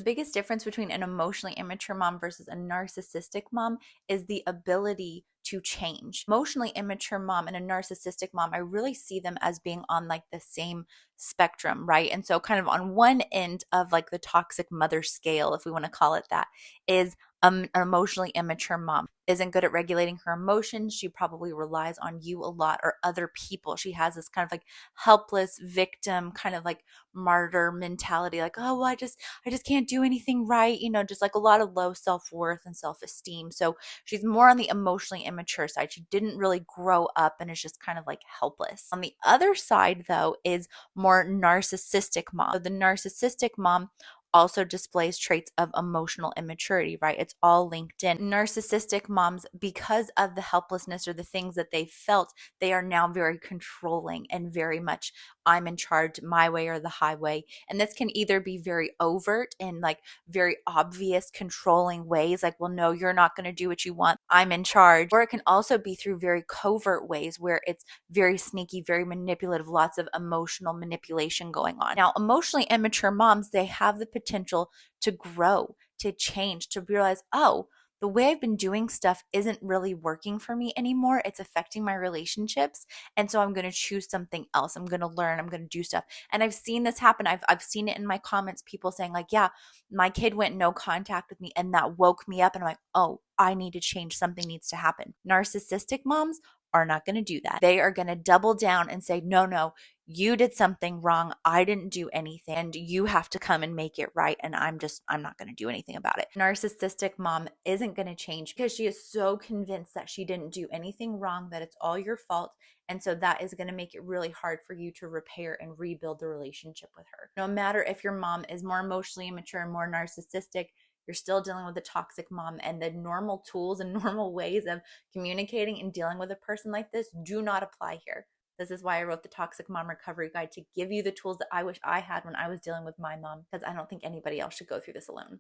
The biggest difference between an emotionally immature mom versus a narcissistic mom is the ability to change. Emotionally immature mom and a narcissistic mom, I really see them as being on like the same spectrum, right? And so kind of on one end of like the toxic mother scale, if we want to call it that, is an emotionally immature mom. Isn't good at regulating her emotions. She probably relies on you a lot or other people. She has this kind of like helpless victim, kind of like martyr mentality, like, oh, well, I just can't do anything right, just like a lot of low self-worth and self-esteem. So she's more on the emotionally immature side. She didn't really grow up and is just kind of like helpless. On the other side, though, is more narcissistic mom. So the narcissistic mom also displays traits of emotional immaturity, right? It's all linked in. Narcissistic moms, because of the helplessness or the things that they felt, they are now very controlling and very much, I'm in charge, my way or the highway. And this can either be very overt in like very obvious controlling ways, like, well, no, you're not going to do what you want, I'm in charge. Or it can also be through very covert ways where it's very sneaky, very manipulative, lots of emotional manipulation going on. Now, emotionally immature moms, they have the potential to grow, to change, to realize, oh, the way I've been doing stuff isn't really working for me anymore. It's affecting my relationships. And so I'm going to choose something else. I'm going to learn. I'm going to do stuff. And I've seen this happen. I've seen it in my comments, people saying like, yeah, my kid went no contact with me and that woke me up. And I'm like, oh, I need to change. Something needs to happen. Narcissistic moms are not going to do that. They are going to double down and say, no, no, you did something wrong. I didn't do anything and you have to come and make it right. And I'm not going to do anything about it. Narcissistic mom isn't going to change because she is so convinced that she didn't do anything wrong, that it's all your fault. And so that is going to make it really hard for you to repair and rebuild the relationship with her. No matter if your mom is more emotionally immature and more narcissistic, you're still dealing with a toxic mom, and the normal tools and normal ways of communicating and dealing with a person like this do not apply here. This is why I wrote the Toxic Mom Recovery Guide, to give you the tools that I wish I had when I was dealing with my mom, because I don't think anybody else should go through this alone.